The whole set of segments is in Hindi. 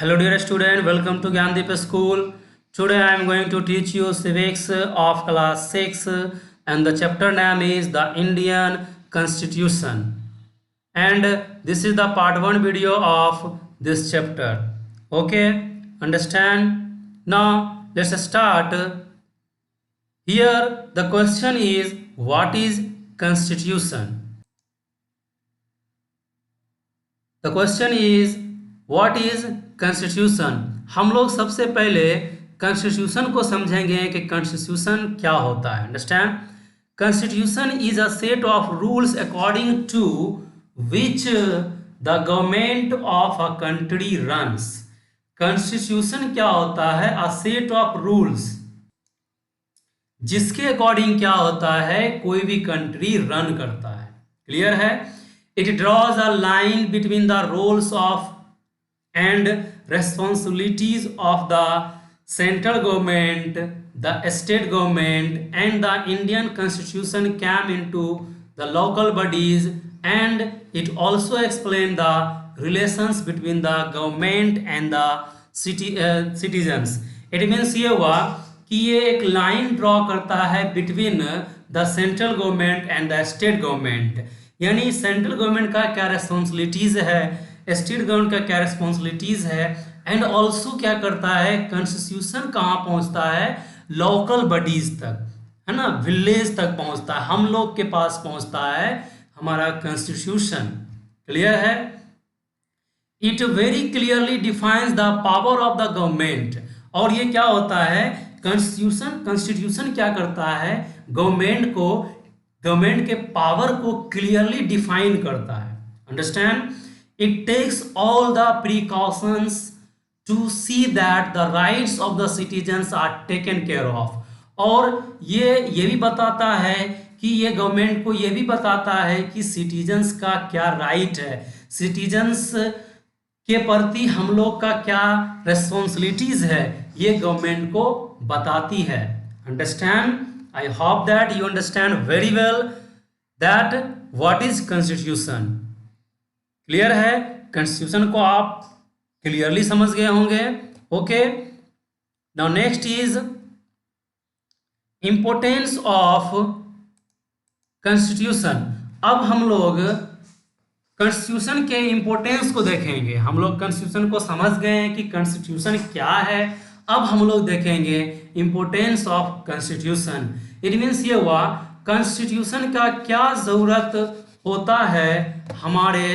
Hello dear student, welcome to Gyandeep School. Today I am going to teach you civics of class 6 and the chapter name is the Indian Constitution. And this is the part 1 video of this chapter. Okay, understand? Now let's start. Here the question is, what is constitution? The question is what is constitution. हम लोग सबसे पहले कॉन्स्टिट्यूशन को समझेंगे कि कॉन्स्टिट्यूशन क्या होता है। Understand? Constitution is a set of rules according to which the government of a country runs. Constitution क्या होता है? अ सेट ऑफ रूल्स जिसके अकॉर्डिंग क्या होता है, कोई भी कंट्री रन करता है। क्लियर है? It draws a line between the roles of and responsibilities of the central government, the state government, and the Indian Constitution came into the local bodies, and it also explains the relations between the government and the citizens. It means ये हुआ कि ये एक लाइन ड्रॉ करता है between the central government and the state government. यानी सेंट्रल गवर्नमेंट का क्या रिस्पॉन्सिबिलिटीज है, स्टेट गवर्नमेंट का क्या रिस्पॉन्सिबिलिटीज है, एंड ऑल्सो क्या करता है, कॉन्स्टिट्यूशन कहाँ पहुँचता है, लोकल बॉडीज तक, है ना, विलेज तक पहुँचता है, हम लोग के पास पहुँचता है हमारा कॉन्स्टिट्यूशन। क्लियर है? It very clearly defines the power of the government. और ये क्या होता है, कॉन्स्टिट्यूशन क्या करता है, गवर्नमेंट के पावर को क्लियरली डिफाइन करता है। Understand? It takes all the precautions to see that the rights of the citizens are taken care of. और ये भी बताता है कि ये गवर्नमेंट को ये भी बताता है कि सिटीजन्स का क्या राइट है, सिटीजन्स के प्रति हम लोग का क्या रिस्पॉन्सिबिलिटीज है, ये गवर्नमेंट को बताती है। Understand? I hope that you understand very well that what is constitution. Clear है? कॉन्स्टिट्यूशन को आप क्लियरली समझ गए होंगे। Okay, now next is importance of constitution. अब हम लोग कॉन्स्टिट्यूशन के इंपोर्टेंस को देखेंगे। हम लोग कॉन्स्टिट्यूशन को समझ गए हैं कि कॉन्स्टिट्यूशन क्या है। अब हम लोग देखेंगे importance of constitution. It means ये हुआ कॉन्स्टिट्यूशन का क्या जरूरत होता है हमारे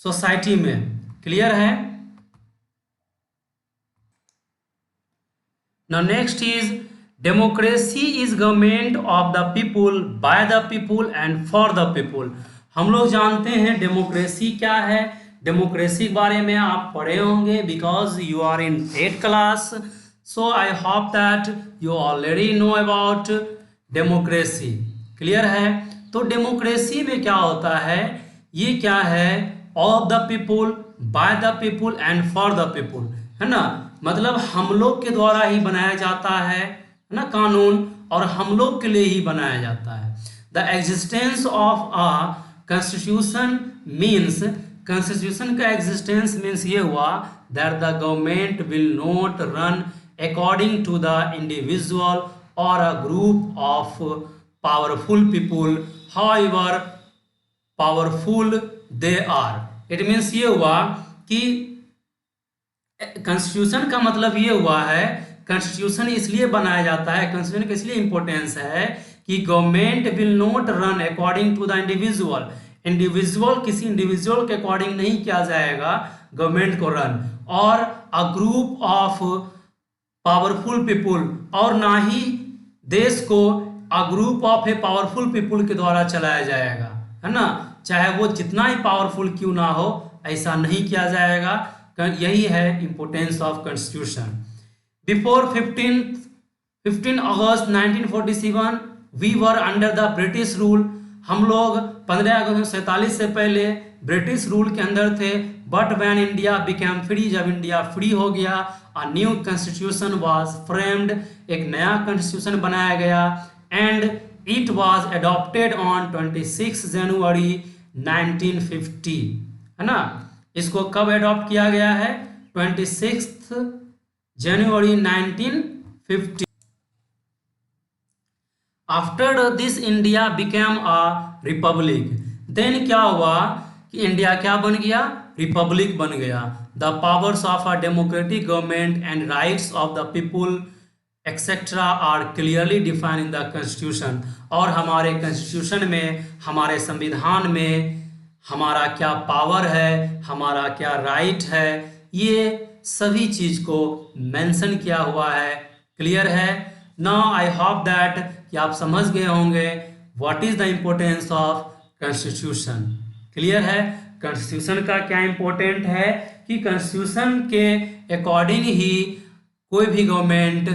सोसाइटी में। क्लियर है? Now next is democracy is government of the people, by the people and for the people. हम लोग जानते हैं डेमोक्रेसी क्या है। डेमोक्रेसी के बारे में आप पढ़े होंगे because you are in 8th class, so I hope that you already know about democracy. Clear है? तो डेमोक्रेसी में क्या होता है, ये क्या है, of the people, by the people and for the people, है ना। मतलब हम लोग के द्वारा ही बनाया जाता है ना कानून, और हम लोग के लिए ही बनाया जाता है। The existence of a constitution means, constitution का एग्जिस्टेंस मीन्स ये हुआ that the government will not run according to the individual और a group of powerful people, however powerful they are. It means ये हुआ कि कॉन्स्टिट्यूशन का मतलब ये हुआ है, कॉन्स्टिट्यूशन इसलिए बनाया जाता है, कॉन्स्टिट्यूशन का इसलिए इंपॉर्टेंस है कि government will not run according to the individual. Individual, किसी इंडिविजुअल के अकॉर्डिंग नहीं किया जाएगा गवर्नमेंट को रन, और a group of powerful people, और ना ही देश को a group of a powerful people के द्वारा चलाया जाएगा, है ना। चाहे वो जितना ही पावरफुल क्यों ना हो, ऐसा नहीं किया जाएगा। यही है importance of constitution. Before 15 August 1947 we were under the British rule. हम लोग 15 अगस्त 1947 से पहले ब्रिटिश रूल के अंदर थे। But when India became free, जब इंडिया फ्री हो गया, a new constitution was framed, एक नया कॉन्स्टिट्यूशन बनाया गया, and it was adopted on 26 जनवरी 1950, है ना। इसको कब अडॉप्ट किया गया है? 26 January 1950. After this India became a republic. Then क्या हुआ कि इंडिया क्या बन गया? रिपब्लिक बन गया। The powers of a democratic government and rights of the people etcetera are clearly defined in the constitution. और हमारे कॉन्स्टिट्यूशन में, हमारे संविधान में हमारा क्या पावर है, हमारा क्या राइट है, ये सभी चीज को मेंशन किया हुआ है। क्लियर है? नाउ आई होप दैट कि आप समझ गए होंगे what is the importance of constitution. Clear है? कॉन्स्टिट्यूशन का क्या इम्पोर्टेंट है कि कॉन्स्टिट्यूशन के अकॉर्डिंग ही कोई भी गवर्नमेंट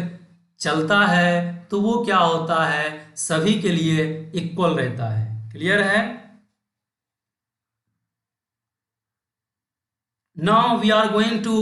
चलता है तो वो क्या होता है, सभी के लिए इक्वल रहता है। क्लियर है? Now we are going to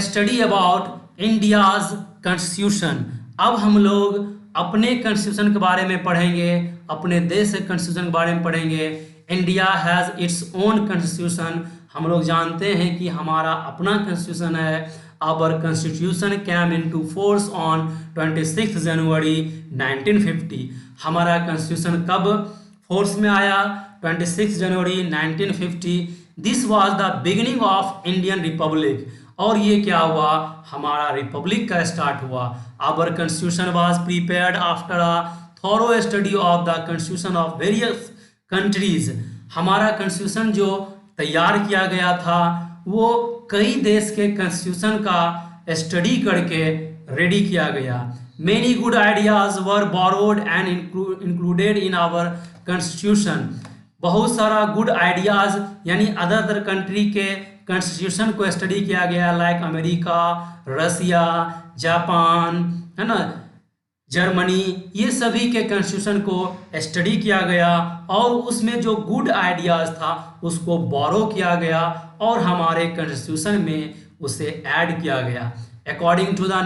study about India's constitution. अब हम लोग अपने कॉन्स्टिट्यूशन के बारे में पढ़ेंगे, अपने देश के कॉन्स्टिट्यूशन के बारे में पढ़ेंगे। India has its own constitution. हम लोग जानते हैं कि हमारा अपना कॉन्स्टिट्यूशन है। Our constitution came into force on 26 जनवरी 1950। हमारा कॉन्स्टिट्यूशन कब फोर्स में आया? 26 जनवरी 1950। This was the beginning of Indian republic. और ये क्या हुआ? हमारा रिपब्लिक का स्टार्ट हुआ। Our constitution was prepared after a thorough study of the constitution of various countries. हमारा कॉन्स्टिट्यूशन जो तैयार किया गया था वो कई देश के कॉन्स्टिट्यूशन का स्टडी करके रेडी किया गया। Many good ideas were borrowed and included in our constitution. बहुत सारा गुड आइडियाज यानी अदर कंट्री के कॉन्स्टिट्यूशन को स्टडी किया गया, लाइक अमेरिका, रसिया, जापान, है ना, जर्मनी, ये सभी के कॉन्स्टिट्यूशन को स्टडी किया गया और उसमें जो गुड आइडियाज था उसको बोरो किया गया और हमारे कॉन्स्टिट्यूशन में उसे ऐड किया गया according to the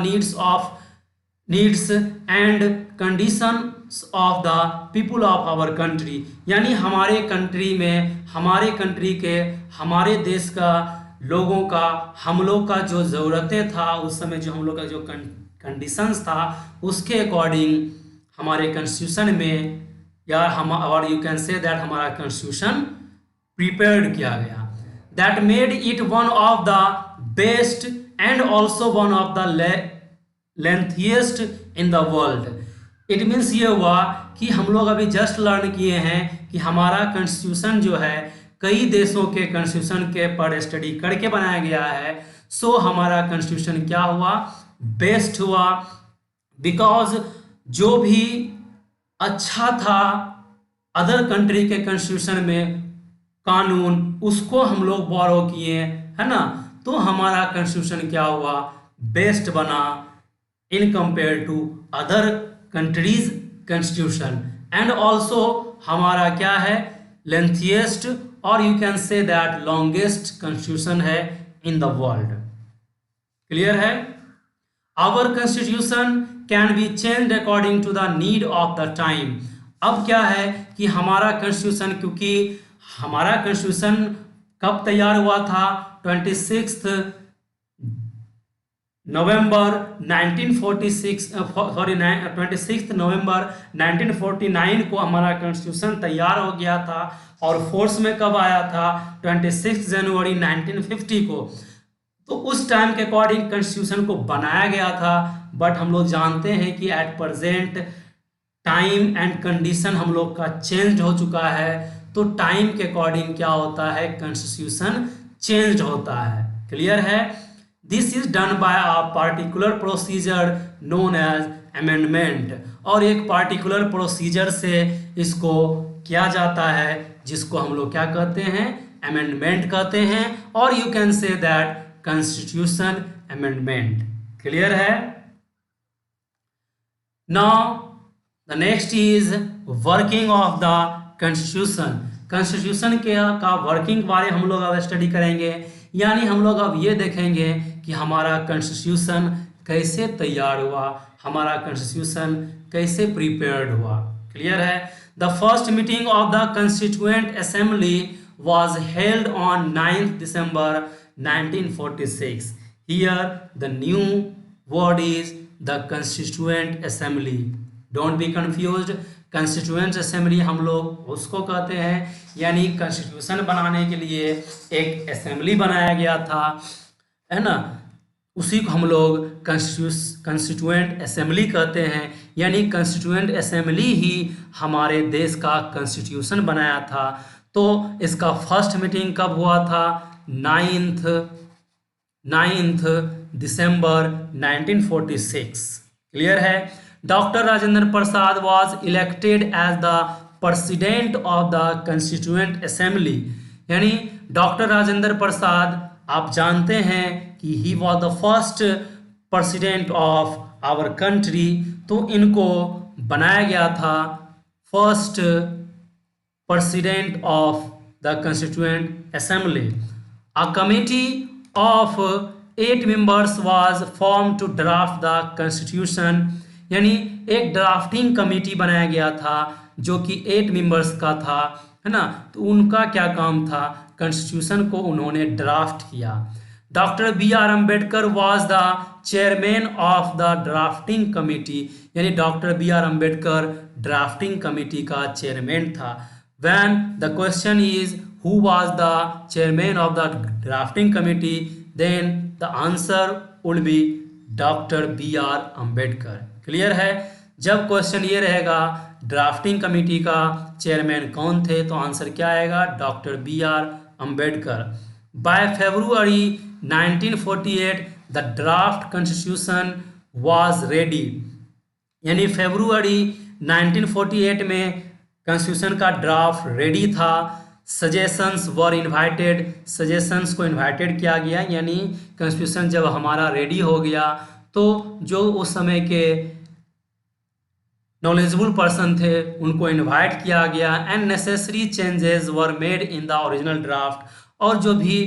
needs and conditions of the people of our country. यानी हमारे कंट्री में, हमारे कंट्री के, हमारे देश का लोगों का, हम लोग का जो ज़रूरतें था उस समय, जो हम लोग का जो कंडीशंस था उसके अकॉर्डिंग हमारे कॉन्स्टिट्यूशन में, या हम, और यू कैन से दैट हमारा कॉन्स्टिट्यूशन प्रिपेयर्ड किया गया। That made it one of the best and also one of the lengthiest in the world. It means ये हुआ कि हम लोग अभी जस्ट लर्न किए हैं कि हमारा कॉन्स्टिट्यूशन जो है कई देशों के कॉन्स्टिट्यूशन के पर स्टडी करके बनाया गया है। सो हमारा कॉन्स्टिट्यूशन क्या हुआ? बेस्ट हुआ। बिकॉज जो भी अच्छा था अदर कंट्री के कॉन्स्टिट्यूशन में कानून, उसको हम लोग बोरो किए, है ना, तो हमारा कॉन्स्टिट्यूशन क्या हुआ? बेस्ट बना in compare to other countries constitution. And also हमारा क्या है? लेंथिएस्ट और you can say that longest constitution है इन द वर्ल्ड। क्लियर है? Our constitution can be changed according to the need of the time. अब क्या है कि हमारा कॉन्स्टिट्यूशन, क्योंकि हमारा कॉन्स्टिट्यूशन कब तैयार हुआ था? 26 नवंबर 1949 को हमारा कॉन्स्टिट्यूशन तैयार हो गया था और फोर्स में कब आया था? 26 जनवरी 1950 को। तो उस टाइम के अकॉर्डिंग कॉन्स्टिट्यूशन को बनाया गया था। बट हम लोग जानते हैं कि at present time and condition हम लोग का चेंज हो चुका है, तो टाइम के अकॉर्डिंग क्या होता है? कॉन्स्टिट्यूशन चेंज होता है। क्लियर है? This is done by a particular procedure known as amendment. और एक पार्टिकुलर प्रोसीजर से इसको किया जाता है जिसको हम लोग क्या कहते हैं? अमेंडमेंट कहते हैं। और you can say that constitution amendment. Clear है? Now the next is working of the constitution. Constitution के का वर्किंग बारे हम लोग अब स्टडी करेंगे। यानी हम लोग अब ये देखेंगे कि हमारा कॉन्स्टिट्यूशन कैसे तैयार हुआ, हमारा कॉन्स्टिट्यूशन कैसे प्रिपेयर्ड हुआ। क्लियर है? The first meeting of the constituent assembly was held on 9 दिसंबर 1946। Here the new word is the Constituent Assembly. Don't be confused. Constituent Assembly हम लोग उसको कहते हैं, यानी कॉन्स्टिट्यूशन बनाने के लिए एक असेंबली बनाया गया था, है ना, उसी को हम लोग कंस्टिट्यूएंट असेंबली कहते हैं। यानी कंस्टिट्यूएंट असेंबली ही हमारे देश का कॉन्स्टिट्यूशन बनाया था। तो इसका फर्स्ट मीटिंग कब हुआ था? 9 दिसंबर 1946। क्लियर है? Doctor Rajendra Prasad was elected as the president of the constituent assembly. यानी डॉक्टर राजेंद्र प्रसाद, आप जानते हैं कि he was the first president of our country, तो इनको बनाया गया था first president of the constituent assembly. A committee of 8 members was formed to draft the constitution। यानी एक ड्राफ्टिंग कमेटी बनाया गया था जो कि 8 मेंबर्स का था, है ना। तो उनका क्या काम था? कॉन्स्टिट्यूशन को उन्होंने ड्राफ्ट किया। Doctor B R. Ambedkar was the chairman of the drafting committee. यानी doctor B R. Ambedkar drafting committee का चेयरमैन था। When the question is who was the chairman of the drafting committee, then the answer would be doctor B R. Ambedkar. Clear है? जब क्वेश्चन ये रहेगा ड्राफ्टिंग कमेटी का चेयरमैन कौन थे, तो आंसर क्या आएगा? Doctor B R. Ambedkar. By February 1948 the draft constitution was ready. यानी फरवरी 1948 में कॉन्स्टिट्यूशन का ड्राफ्ट रेडी था। सजेशंस वर इन्वाइटेड, सजेशंस को इन्वाइटेड किया गया। यानी कॉन्स्टिट्यूशन जब हमारा रेडी हो गया तो जो उस समय के नॉलेजेबल पर्सन थे उनको इनवाइट किया गया। And necessary changes were made in the original draft. और जो भी,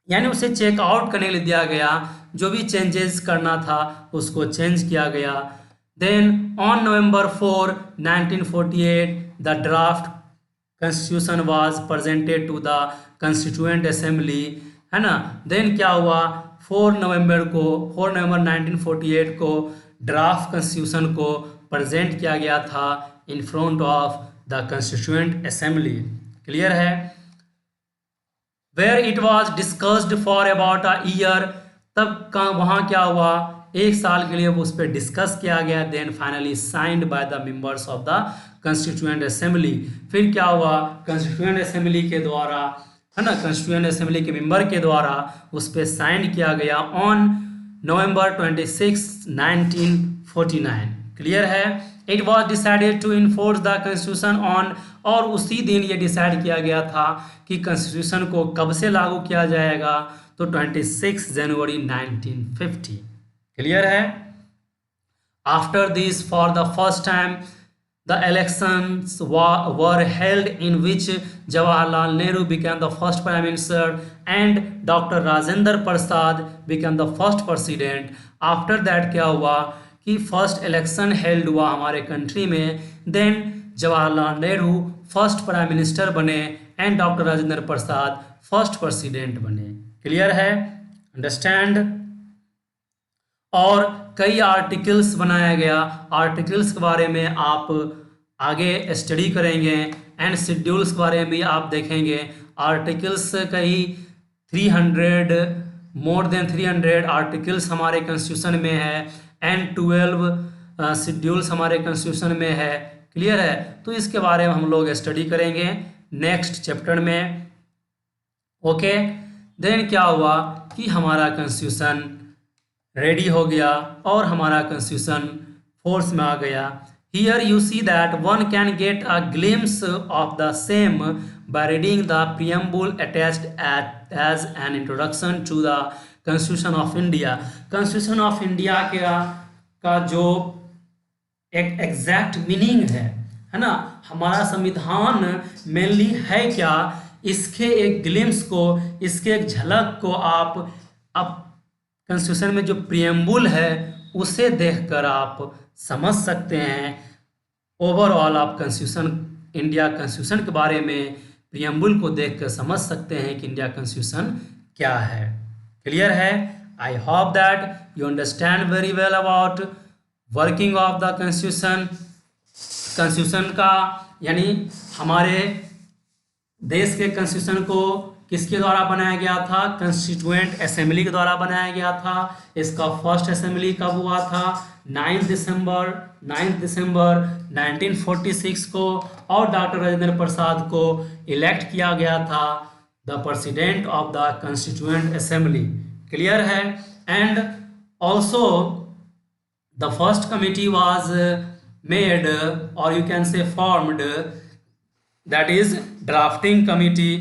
यानी उसे चेकआउट करने के लिए दिया गया, जो भी चेंजेस करना था उसको चेंज किया गया। Then on November 4 1948 the draft constitution was presented to the constituent assembly, है ना। देन क्या हुआ? 4 नवंबर 1948 को ड्राफ्ट कॉन्स्टिट्यूशन को प्रेजेंट किया गया था in front of the constituent assembly. Clear है? Where it was discussed for about a year. तब का वहाँ क्या हुआ? 1 साल के लिए उस पर डिस्कस किया गया। Then finally signed by the members of the constituent assembly. फिर क्या हुआ? कंस्टिट्यूएंट असेंबली के द्वारा, है ना, कंस्टिट्यूएंट असेंबली के मेंबर के द्वारा उस पर साइन किया गया ऑन नवंबर 26 1949। क्लियर है? It was decided to enforce the constitution on, और उसी दिन ये डिसाइड किया गया था कि कॉन्स्टिट्यूशन को कब से लागू किया जाएगा, तो 26 जनवरी 1950। क्लियर है? After this for the first time the elections were held in which Jawaharlal Nehru became the first prime minister and Dr. Rajendra Prasad became the first president. After that क्या हुआ कि फर्स्ट इलेक्शन हेल्ड हुआ हमारे कंट्री में। Then Jawaharlal Nehru first prime minister बने and doctor Rajendra Prasad first president बने। क्लियर है? अंडरस्टैंड? और कई आर्टिकल्स बनाया गया। आर्टिकल्स के बारे में आप आगे स्टडी करेंगे एंड शेड्यूल्स के बारे में भी आप देखेंगे। आर्टिकल्स कई 300, मोर देन 300 आर्टिकल्स हमारे कॉन्स्टिट्यूशन में है एंड 12 शेड्यूल्स हमारे कॉन्स्टिट्यूशन में है। क्लियर है? तो इसके बारे में हम लोग स्टडी करेंगे नेक्स्ट चैप्टर में। ओके, देन क्या हुआ कि हमारा कॉन्स्टिट्यूशन रेडी हो गया और हमारा कॉन्स्टिट्यूशन फोर्स में आ गया। Here you see that one can get a glimpse of the same by reading the preamble attached as an introduction to the constitution of India. Constitution of India का जो एक एग्जैक्ट मीनिंग है ना, हमारा संविधान मेनली है क्या, इसके एक ग्लिम्स को, इसके एक झलक को आप कॉन्स्टिट्यूशन में जो प्रीएम्बल है उसे देखकर आप समझ सकते हैं। ओवरऑल आप कॉन्स्टिट्यूशन, इंडिया कॉन्स्टिट्यूशन के बारे में प्रीएम्बल को देखकर समझ सकते हैं कि इंडिया कॉन्स्टिट्यूशन क्या है। क्लियर है? आई hope that you understand very well about working of the constitution. Constitution का यानी हमारे देश के कॉन्स्टिट्यूशन को किसके द्वारा बनाया गया था? कॉन्स्टिट्यूएंट असेंबली के द्वारा बनाया गया था। इसका फर्स्ट असेंबली कब हुआ था? 9 दिसंबर 1946 को, और डॉक्टर राजेंद्र प्रसाद को इलेक्ट किया गया था the president of the constituent assembly. Clear है? And also the first committee was made और you can say formed, that is drafting committee.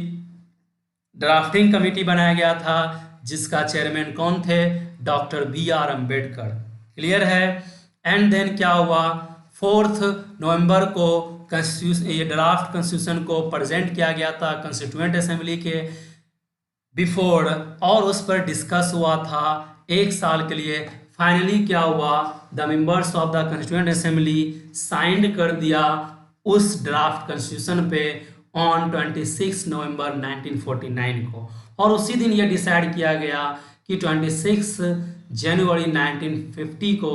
Drafting committee बनाया गया था जिसका चेयरमैन कौन थे? Doctor B R. अम्बेडकर। क्लियर है? एंड देन क्या हुआ? 4 नवंबर को ये ड्राफ्ट कॉन्स्टिट्यूशन को प्रेजेंट किया गया था कॉन्स्टिट्यूएंट असेंबली के बिफोर, और उस पर डिस्कस हुआ था 1 साल के लिए। फाइनली क्या हुआ? The members of the constituent assembly signed कर दिया उस ड्राफ्ट कॉन्स्टिट्यूशन पे ऑन 26 नवंबर 1949 को, और उसी दिन ये डिसाइड किया गया कि 26 जनवरी 1950 को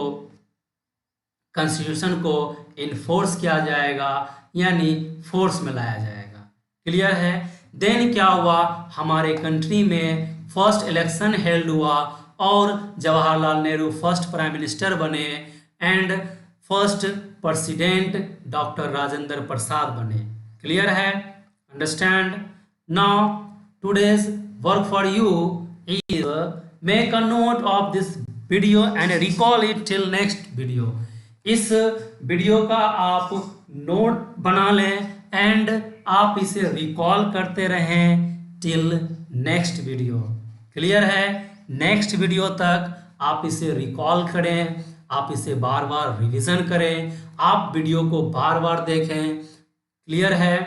कॉन्स्टिट्यूशन को इन्फोर्स किया जाएगा, यानी फोर्स में लाया जाएगा। क्लियर है? देन क्या हुआ? हमारे कंट्री में फर्स्ट इलेक्शन हेल्ड हुआ और Jawaharlal Nehru first prime minister बने and first president doctor Rajendra Prasad बने। क्लियर है? Understand? Now today's work for you is make a note of this video and recall it till next video. इस वीडियो का आप नोट बना लें एंड आप इसे रिकॉल करते रहें टिल नेक्स्ट वीडियो। क्लियर है? नेक्स्ट वीडियो तक आप इसे रिकॉल करें, आप इसे बार बार रिवीजन करें, आप वीडियो को बार बार देखें। क्लियर है?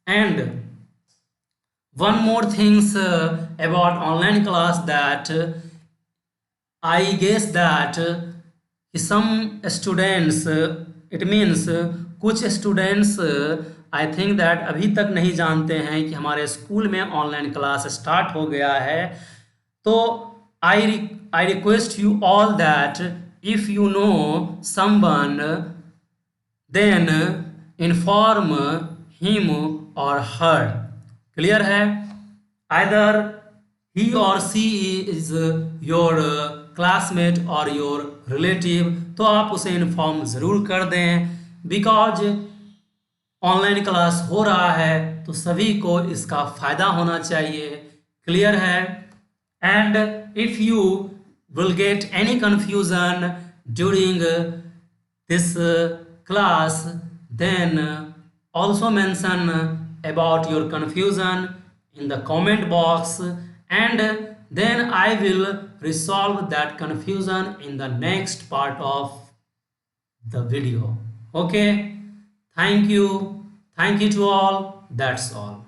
And one more things about online class that I guess that some students, it means कुछ स्टूडेंट्स आई थिंक दैट अभी तक नहीं जानते हैं कि हमारे स्कूल में ऑनलाइन क्लास स्टार्ट हो गया है। तो I request you all that if you know someone then inform him और हर। क्लियर है? आइदर ही और सी इज योर क्लासमेट और योर रिलेटिव, तो आप उसे इन्फॉर्म ज़रूर कर दें, बिकॉज ऑनलाइन क्लास हो रहा है तो सभी को इसका फ़ायदा होना चाहिए। क्लियर है? And if you will get any confusion during this class then also mention about your confusion in the comment box and then I will resolve that confusion in the next part of the video. Okay, thank you to all. That's all.